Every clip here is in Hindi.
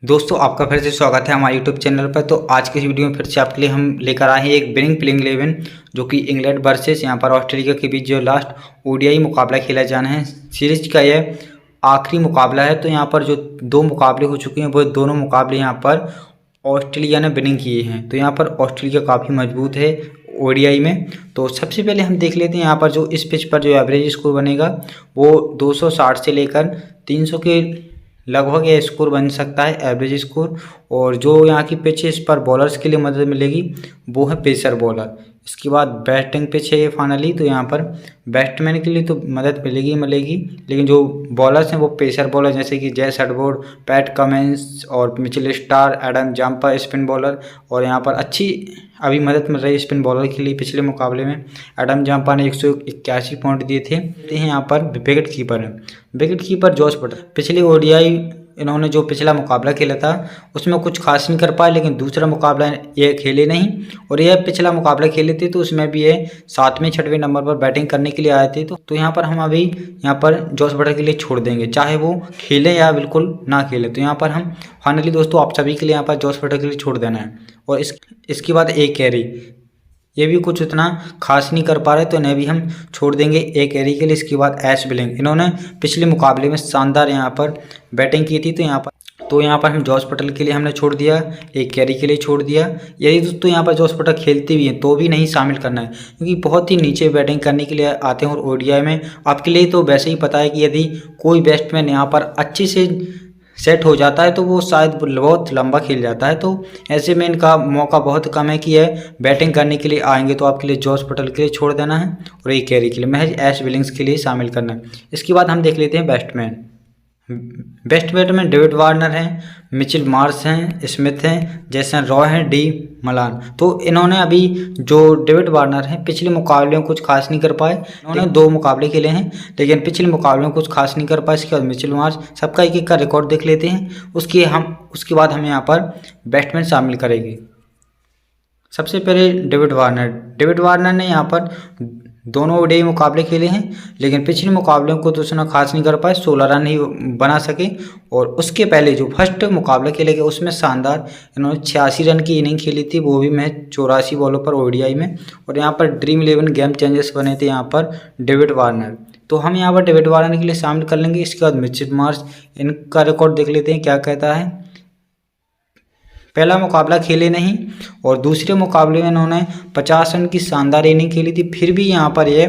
दोस्तों आपका फिर से स्वागत है हमारे यूट्यूब चैनल पर। तो आज के इस वीडियो में फिर से आपके लिए हम लेकर आए हैं एक विनिंग प्लेइंग 11 जो कि इंग्लैंड वर्सेस यहाँ पर ऑस्ट्रेलिया के बीच जो लास्ट ओडीआई मुकाबला खेला जाना है। सीरीज का यह आखिरी मुकाबला है। तो यहाँ पर जो दो मुकाबले हो चुके हैं वो दोनों मुकाबले यहाँ पर ऑस्ट्रेलिया ने विनिंग किए हैं। तो यहाँ पर ऑस्ट्रेलिया काफ़ी मजबूत है ओडीआई में। तो सबसे पहले हम देख लेते हैं यहाँ पर जो इस पिच पर जो एवरेज स्कोर बनेगा वो 260 से लेकर 300 के लगभग यह स्कोर बन सकता है, एवरेज स्कोर। और जो यहाँ की पिच है इस पर बॉलर्स के लिए मदद मिलेगी वो है पेसर बॉलर। इसके बाद बैटिंग पिच है ये फाइनली। तो यहाँ पर बैट्समैन के लिए तो मदद मिलेगी, लेकिन जो बॉलर्स हैं वो पेसर बॉलर जैसे कि जेस हेडवोर्ड, पैट कमिंस और Mitchell Starc, Adam Zampa spin bowler. और यहाँ पर अच्छी अभी मदद मिल रही है स्पिन बॉलर के लिए। पिछले मुकाबले में एडम जाम्पा ने 181 पॉइंट दिए थे। यहाँ पर विकेट कीपर है, विकेट कीपर जॉस बटलर। पिछले ओडीआई इन्होंने जो पिछला मुकाबला खेला था उसमें कुछ खास नहीं कर पाए, लेकिन दूसरा मुकाबला ये खेले नहीं। और यह पिछला मुकाबला खेले थे तो उसमें भी ये 7वें 6वें नंबर पर बैटिंग करने के लिए आए थे। तो यहाँ पर हम अभी यहाँ पर जॉस बटलर के लिए छोड़ देंगे, चाहे वो खेले या बिल्कुल ना खेले। तो यहाँ पर हम फाइनली दोस्तों आप सभी के लिए यहाँ पर जॉस बटलर के लिए छोड़ देना है। और इसके बाद एक कैरी, ये भी कुछ उतना खास नहीं कर पा रहे तो इन्हें भी हम छोड़ देंगे एक कैरी के लिए। इसके बाद ऐश बिलिंग, इन्होंने पिछले मुकाबले में शानदार यहाँ पर बैटिंग की थी। तो यहाँ पर हम जॉस बटलर के लिए हमने छोड़ दिया, एक कैरी के लिए छोड़ दिया। यदि दोस्तों यहाँ पर जॉस बटलर खेलते भी हैं तो भी नहीं शामिल करना है, क्योंकि बहुत ही नीचे बैटिंग करने के लिए आते हैं। और ओडीआई में आपके लिए तो वैसे ही पता है कि यदि कोई बैट्समैन यहाँ पर अच्छे से सेट हो जाता है तो वो शायद बहुत लंबा खेल जाता है। तो ऐसे में इनका मौका बहुत कम है कि यह बैटिंग करने के लिए आएंगे। तो आपके लिए जॉस बटलर के लिए छोड़ देना है और एक कैरी के लिए महज ऐश विलिंग्स के लिए शामिल करना है। इसके बाद हम देख लेते हैं batsman. Best batsman David Warner हैं, मिचेल मार्श हैं, स्मिथ हैं, जैसन रॉय हैं, डी मलान। तो इन्होंने अभी जो डेविड वार्नर हैं पिछले मुकाबले में कुछ खास नहीं कर पाए। इन्होंने 2 मुकाबले खेले हैं लेकिन पिछले मुकाबले में कुछ खास नहीं कर पाए। इसके बाद मिचेल मार्श, सबका एक का रिकॉर्ड देख लेते हैं। उसके बाद हम यहाँ पर बैट्समैन शामिल करेंगे। सबसे पहले डेविड वार्नर ने यहाँ पर दोनों ओडीआई मुकाबले खेले हैं, लेकिन पिछले मुकाबले को तो उतना खास नहीं कर पाए, 16 रन ही बना सके। और उसके पहले जो फर्स्ट मुकाबला खेले गए उसमें शानदार इन्होंने 86 रन की इनिंग खेली थी, वो भी महज 84 बॉलों पर ओडीआई में। और यहाँ पर ड्रीम 11 गेम चेंजर्स बने थे यहाँ पर डेविड वार्नर। तो हम यहाँ पर डेविड वार्नर के लिए शामिल कर लेंगे। इसके बाद मिचेल मार्श, इनका रिकॉर्ड देख लेते हैं क्या कहता है। पहला मुकाबला खेले नहीं और दूसरे मुकाबले में इन्होंने 50 रन की शानदार इनिंग खेली थी, फिर भी यहाँ पर ये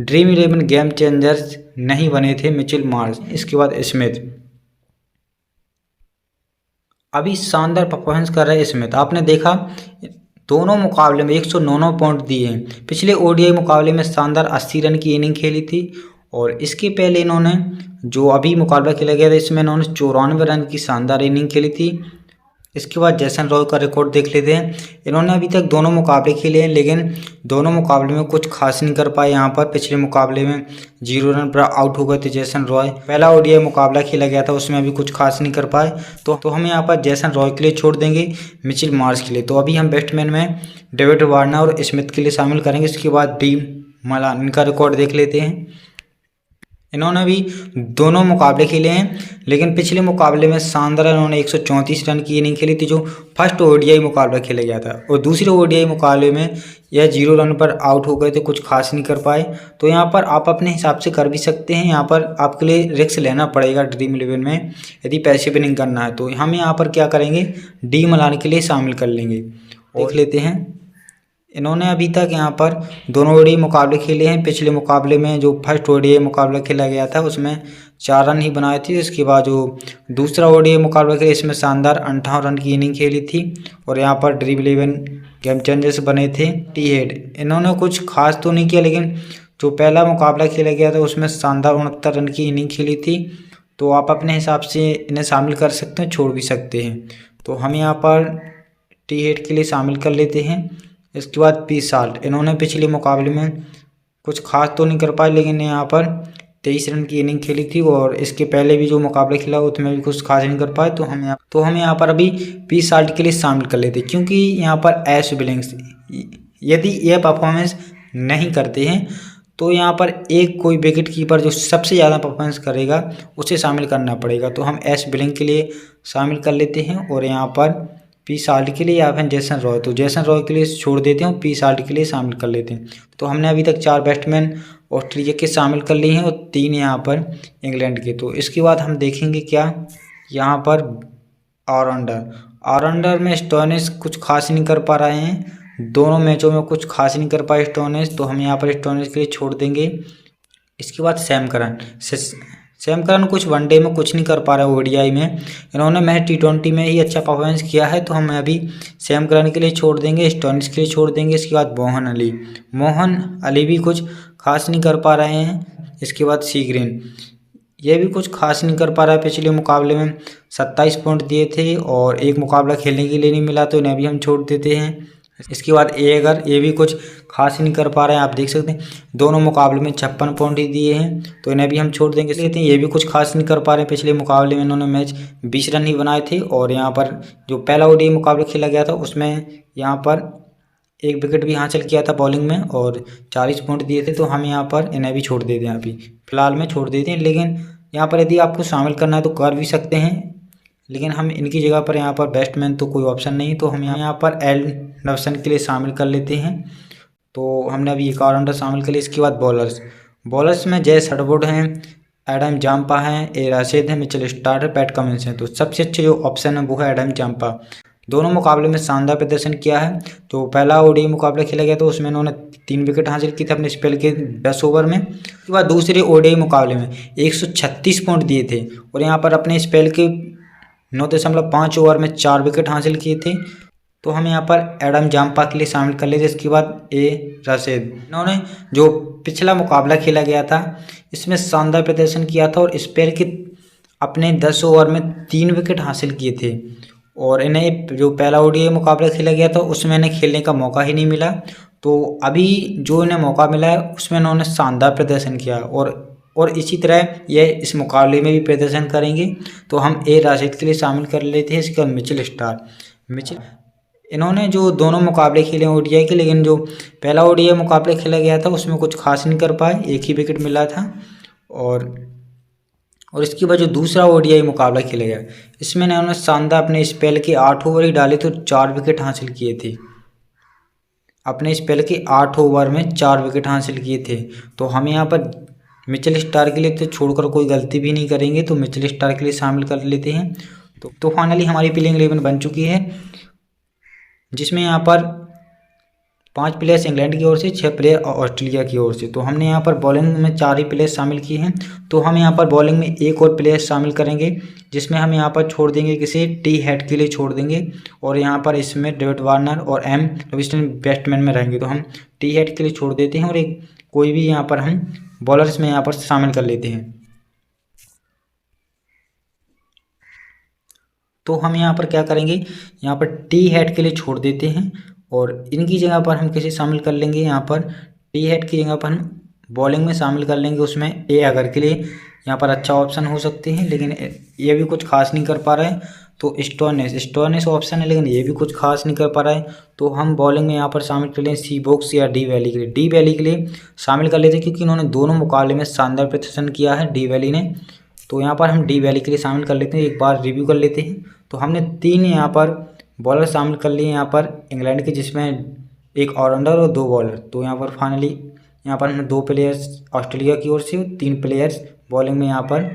ड्रीम 11 गेम चेंजर्स नहीं बने थे मिचेल मार्श। इसके बाद स्मिथ, अभी शानदार परफॉर्मेंस कर रहे हैं स्मिथ। आपने देखा दोनों मुकाबले में 109 पॉइंट दिए हैं। पिछले ओडीआई मुकाबले में शानदार 80 रन की इनिंग खेली थी। और इसके पहले इन्होंने जो अभी मुकाबला खेला गया था इसमें इन्होंने 94 रन की शानदार इनिंग खेली थी। इसके बाद जैसन रॉय का रिकॉर्ड देख लेते हैं। इन्होंने अभी तक दोनों मुकाबले खेले हैं, लेकिन दोनों मुकाबले में कुछ खास नहीं कर पाए। यहाँ पर पिछले मुकाबले में 0 रन पर आउट हो गए थे जैसन रॉय। पहला ओडीआई मुकाबला खेला गया था उसमें अभी कुछ खास नहीं कर पाए। तो हम यहाँ पर जैसन रॉय के लिए छोड़ देंगे, मिचेल मार्श के लिए। तो अभी हम बैट्समैन में डेविड वार्नर और स्मिथ के लिए शामिल करेंगे। इसके बाद डी मलान, इनका रिकॉर्ड देख लेते हैं। इन्होंने भी दोनों मुकाबले खेले हैं, लेकिन पिछले मुकाबले में शानदार इन्होंने 134 रन की इनिंग खेली थी जो फर्स्ट ओडीआई मुकाबला खेला गया था। और दूसरे ओडीआई मुकाबले में यह 0 रन पर आउट हो गए थे, कुछ खास नहीं कर पाए। तो यहाँ पर आप अपने हिसाब से कर भी सकते हैं। यहाँ पर आपके लिए रिस्क लेना पड़ेगा ड्रीम 11 में यदि पैसे विनिंग करना है। तो हम यहाँ पर क्या करेंगे, डी मलान के लिए शामिल कर लेंगे। देख लेते हैं, इन्होंने अभी तक यहाँ पर दोनों ओडीआई मुकाबले खेले हैं। पिछले मुकाबले में जो फर्स्ट ओडीआई मुकाबला खेला गया था उसमें 4 रन ही बनाए थे। इसके बाद जो दूसरा ओडीआई मुकाबला खेला इसमें शानदार 58 रन की इनिंग खेली थी। और यहाँ पर ड्रीम 11 गेम चेंजर्स बने थे टी हेड। इन्होंने कुछ खास तो नहीं किया, लेकिन जो पहला मुकाबला खेला गया था उसमें शानदार 69 रन की इनिंग खेली थी। तो आप अपने हिसाब से इन्हें शामिल कर सकते हैं, छोड़ भी सकते हैं। तो हम यहाँ पर टी हेड के लिए शामिल कर लेते हैं। इसके बाद पी साल्ट, इन्होंने पिछले मुकाबले में कुछ खास तो नहीं कर पाए, लेकिन यहाँ पर 23 रन की इनिंग खेली थी। और इसके पहले भी जो मुकाबला खेला उसमें भी कुछ खास नहीं कर पाए। तो हम यहाँ पर अभी पी साल्ट के लिए शामिल कर लेते हैं, क्योंकि यहाँ पर ऐश बिलिंग्स यदि यह परफॉर्मेंस नहीं करते हैं तो यहाँ पर एक कोई विकेट कीपर जो सबसे ज़्यादा परफॉर्मेंस करेगा उसे शामिल करना पड़ेगा। तो हम एस बिलिंग के लिए शामिल कर लेते हैं और यहाँ पर पी साल्ट के लिए या फिर जेसन रॉय, तो जेसन रॉय के लिए छोड़ देते हैं, पी साल्ट के लिए शामिल कर लेते हैं। तो हमने अभी तक 4 बैट्समैन ऑस्ट्रेलिया के शामिल कर लिए हैं और 3 यहाँ पर इंग्लैंड के। तो इसके बाद हम देखेंगे क्या यहाँ पर ऑलराउंडर में स्टोइनिस कुछ खास नहीं कर पा रहे हैं, दोनों मैचों में कुछ खास नहीं कर पाए स्टोइनिस, तो हम यहाँ पर स्टोइनिस के लिए छोड़ देंगे। इसके बाद सैम करन कुछ वनडे में कुछ नहीं कर पा रहा है, ओडीआई में इन्होंने मैच T20 में ही अच्छा परफॉर्मेंस किया है, तो हम अभी सैम करन के लिए छोड़ देंगे, स्टोइनिस के लिए छोड़ देंगे। इसके बाद मोहन अली भी कुछ खास नहीं कर पा रहे हैं। इसके बाद सी ग्रीन, ये भी कुछ खास नहीं कर पा रहा है, पिछले मुकाबले में 27 पॉइंट दिए थे और एक मुकाबला खेलने के लिए नहीं मिला, तो इन्हें भी हम छोड़ देते हैं। इसके बाद ये भी कुछ खास नहीं कर पा रहे हैं, आप देख सकते हैं दोनों मुकाबले में 56 पॉइंट ही दिए हैं, तो इन्हें भी हम छोड़ देंगे। ये भी कुछ खास नहीं कर पा रहे हैं, पिछले मुकाबले में इन्होंने मैच 20 रन ही बनाए थे और यहाँ पर जो पहला ओडीआई मुकाबला खेला गया था उसमें यहाँ पर 1 विकेट भी हासिल किया था बॉलिंग में और 40 पॉइंट दिए थे, तो हम यहाँ पर इन्हें भी छोड़ देते हैं, अभी फिलहाल में छोड़ देते हैं। लेकिन यहाँ पर यदि आपको शामिल करना है तो कर भी सकते हैं, लेकिन हम इनकी जगह पर यहाँ पर बैट्समैन तो कोई ऑप्शन नहीं, तो हम यहाँ पर एल नवसन के लिए शामिल कर लेते हैं। तो हमने अभी एक ऑलराउंडर शामिल कर लिया। इसके बाद बॉलर्स में जय सटवुड हैं, एडम जाम्पा हैं, ए राशिद हैं, मिचेल स्टार्क है, पैट कमिंस हैं। तो सबसे अच्छे जो ऑप्शन है वो है एडम जाम्पा, दोनों मुकाबले में शानदार प्रदर्शन किया है। तो पहला ओडीआई मुकाबला खेला गया तो उसमें उन्होंने 3 विकेट हासिल किए थे अपने स्पेल के 10 ओवर में। उसके बाद दूसरे ओडीआई मुकाबले में 136 पॉइंट दिए थे और यहाँ पर अपने स्पेल के 9.5 ओवर में 4 विकेट हासिल किए थे, तो हम यहाँ पर एडम जाम्पा के लिए शामिल कर लेते। इसके बाद ए राशिद, इन्होंने जो पिछला मुकाबला खेला गया था इसमें शानदार प्रदर्शन किया था और स्पेल के अपने 10 ओवर में 3 विकेट हासिल किए थे और इन्हें जो पहला ओडीआई मुकाबला खेला गया था उसमें इन्हें खेलने का मौका ही नहीं मिला। तो अभी जो इन्हें मौका मिला है उसमें इन्होंने शानदार प्रदर्शन किया और इसी तरह ये इस मुकाबले में भी प्रदर्शन करेंगे, तो हम ए राशिद के लिए शामिल कर लेते हैं। इसके बाद मिचेल स्टार्क, इन्होंने जो दोनों मुकाबले खेले ओडीआई के, लेकिन जो पहला ओडीआई मुकाबला खेला गया था उसमें कुछ खास नहीं कर पाए, 1 ही विकेट मिला था और इसके बाद जो दूसरा ओडीआई मुकाबला खेला गया इसमें इन्होंने शानदार अपने स्पेल के 8 ओवर ही डाले तो 4 विकेट हासिल किए थे, अपने स्पेल के 8 ओवर में 4 विकेट हासिल किए थे। तो हम यहाँ पर मिचेल स्टार्क के लिए तो छोड़कर कोई गलती भी नहीं करेंगे, तो मिचेल स्टार्क के लिए शामिल कर लेते हैं। तो फाइनली हमारी प्लेइंग 11 बन चुकी है, जिसमें यहाँ पर 5 प्लेयर्स इंग्लैंड की ओर से, 6 प्लेयर ऑस्ट्रेलिया की ओर से। तो हमने यहाँ पर बॉलिंग में 4 ही प्लेयर शामिल किए हैं, तो हम यहाँ पर बॉलिंग में एक और प्लेयर शामिल करेंगे, जिसमें हम यहाँ पर छोड़ देंगे किसी टी हेड के लिए छोड़ देंगे और यहाँ पर इसमें डेविड वार्नर और एम रविचंद्रन बैट्समैन में रहेंगे, तो हम टी हेड के लिए छोड़ देते हैं और एक कोई भी यहाँ पर हम बॉलर्स में यहाँ पर शामिल कर लेते हैं। तो हम यहाँ पर क्या करेंगे, यहाँ पर टी हेड के लिए छोड़ देते हैं और इनकी जगह पर हम किसे शामिल कर लेंगे, यहाँ पर टी हेड की जगह पर हम बॉलिंग में शामिल कर लेंगे, उसमें ए अगर के लिए यहाँ पर अच्छा ऑप्शन हो सकते हैं, लेकिन ये भी कुछ खास नहीं कर पा रहा है। तो स्टोइनिस ऑप्शन है, लेकिन ये भी कुछ खास नहीं कर पा रहा है, तो हम बॉलिंग में यहाँ पर शामिल कर लें सी बॉक्स या डी वैली के लिए शामिल कर लेते हैं, क्योंकि इन्होंने दोनों मुकाबले में शानदार प्रदर्शन किया है डी वैली ने। तो यहाँ पर हम डी वैली के लिए शामिल कर लेते हैं, एक बार रिव्यू कर लेते हैं। तो हमने 3 यहाँ पर बॉलर शामिल कर लिए यहाँ पर इंग्लैंड के, जिसमें एक ऑलराउंडर और 2 बॉलर। तो यहाँ पर फाइनली यहाँ पर हमने 2 प्लेयर्स ऑस्ट्रेलिया की ओर से, 3 प्लेयर्स बॉलिंग में यहाँ पर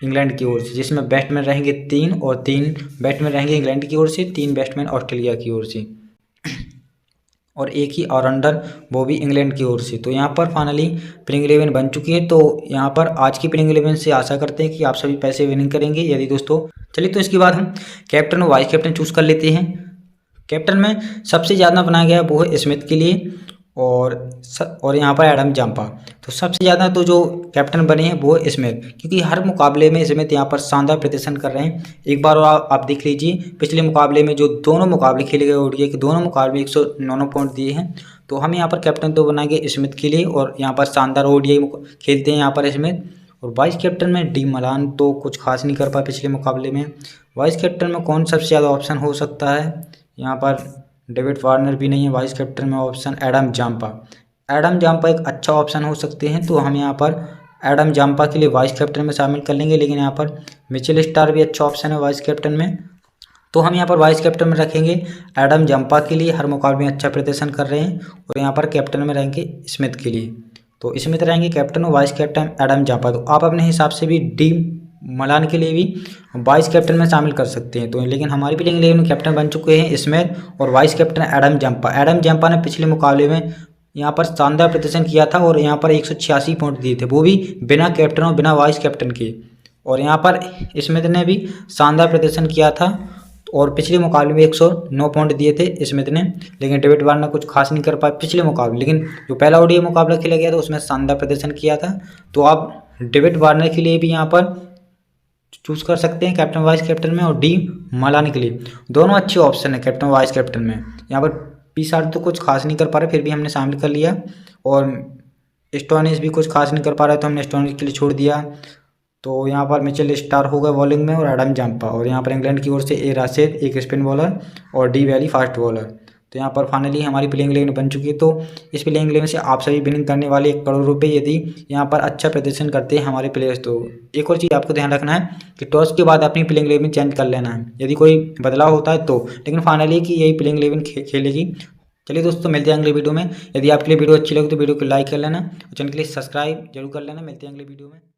इंग्लैंड की ओर से, जिसमें बैट्समैन रहेंगे 3 और 3 बैट्समैन रहेंगे इंग्लैंड की ओर से, 3 बैट्समैन ऑस्ट्रेलिया की ओर से और एक ही ऑलराउंडर वो भी इंग्लैंड की ओर से। तो यहाँ पर फाइनली प्लेइंग 11 बन चुकी है। तो यहाँ पर आज की प्लेइंग 11 से आशा करते हैं कि आप सभी पैसे विनिंग करेंगे। यदि दोस्तों चलिए, तो इसके बाद हम कैप्टन और वाइस कैप्टन चूज़ कर लेते हैं। कैप्टन में सबसे ज़्यादा बनाया गया वो है स्मिथ के लिए और यहाँ पर एडम जाम्पा। तो सबसे ज़्यादा तो जो कैप्टन बने हैं वो स्मिथ, क्योंकि हर मुकाबले में स्मिथ यहाँ पर शानदार प्रदर्शन कर रहे हैं। एक बार और आप देख लीजिए, पिछले मुकाबले में जो दोनों मुकाबले खेले गए ओडीआई के, दोनों मुकाबले 109 पॉइंट दिए हैं। तो हम यहाँ पर कैप्टन तो बनाएंगे स्मिथ के लिए और यहाँ पर शानदार ओडीआई खेलते हैं यहाँ पर स्मिथ। और वाइस कैप्टन में डी मलान तो कुछ खास नहीं कर पाए पिछले मुकाबले में। वाइस कैप्टन में कौन सबसे ज़्यादा ऑप्शन हो सकता है, यहाँ पर डेविड वार्नर भी नहीं है वाइस कैप्टन में option, Adam Zampa. Adam Zampa एक अच्छा ऑप्शन हो सकते हैं, तो हम यहाँ पर एडम जाम्पा के लिए वाइस कैप्टन में शामिल कर लेंगे। लेकिन यहाँ पर मिचेल स्टार भी अच्छा ऑप्शन है वाइस कैप्टन में, तो हम यहाँ पर वाइस कैप्टन में रखेंगे एडम जाम्पा के लिए, हर मुकाबले में अच्छा प्रदर्शन कर रहे हैं। और यहाँ पर कैप्टन में रहेंगे स्मिथ के लिए, तो स्मिथ रहेंगे कैप्टन और वाइस कैप्टन एडम जाम्पा। तो आप अपने हिसाब से भी डी मलान के लिए भी वाइस कैप्टन में शामिल कर सकते हैं। तो लेकिन हमारी प्लेइंग 11 में कैप्टन बन चुके हैं स्मिथ और vice captain Adam Zampa. Adam Zampa ने पिछले मुकाबले में यहाँ पर शानदार प्रदर्शन किया था और यहाँ पर 186 पॉइंट दिए थे, वो भी बिना कैप्टन और बिना वाइस कैप्टन के। और यहाँ पर स्मिथ ने भी शानदार प्रदर्शन किया था और पिछले मुकाबले में 109 पॉइंट दिए थे स्मिथ ने। लेकिन डेविड वार्नर कुछ खास नहीं कर पाए पिछले मुकाबले, लेकिन जो पहला ओडीआई मुकाबला खेला गया था उसमें शानदार प्रदर्शन किया था। तो आप डेविड वार्नर के लिए भी यहाँ पर चूज कर सकते हैं कैप्टन वाइस कैप्टन में, और डी मलान के लिए दोनों अच्छे ऑप्शन है कैप्टन वाइस कैप्टन में। यहाँ पर पी-सार तो कुछ खास नहीं कर पा रहे, फिर भी हमने शामिल कर लिया। और स्टोनिस भी कुछ खास नहीं कर पा रहा है, तो हमने स्टोनिस के लिए छोड़ दिया। तो यहाँ पर मिचेल स्टार होगा बॉलिंग में और एडम जाम्पा, और यहाँ पर इंग्लैंड की ओर से ए राशिद एक स्पिन बॉलर और डी वैली फास्ट बॉलर। तो यहाँ पर फाइनली हमारी प्लेइंग 11 बन चुकी है। तो इस प्लेइंग 11 से आप सभी विनिंग करने वाले 1 करोड़ रुपये यदि यहाँ पर अच्छा प्रदर्शन करते हैं हमारे प्लेयर्स। तो एक और चीज़ आपको ध्यान रखना है कि टॉस के बाद अपनी प्लेइंग 11 चेंज कर लेना है यदि कोई बदलाव होता है तो, लेकिन फाइनली कि यही प्लेइंग 11 खेलेगी। चलिए दोस्तों, मिलते हैं अगले वीडियो में। यदि आपके लिए वीडियो अच्छी लगे तो वीडियो को लाइक कर लेना और चैनल के लिए सब्सक्राइब जरूर कर लेना। मिलते हैं अगले वीडियो में।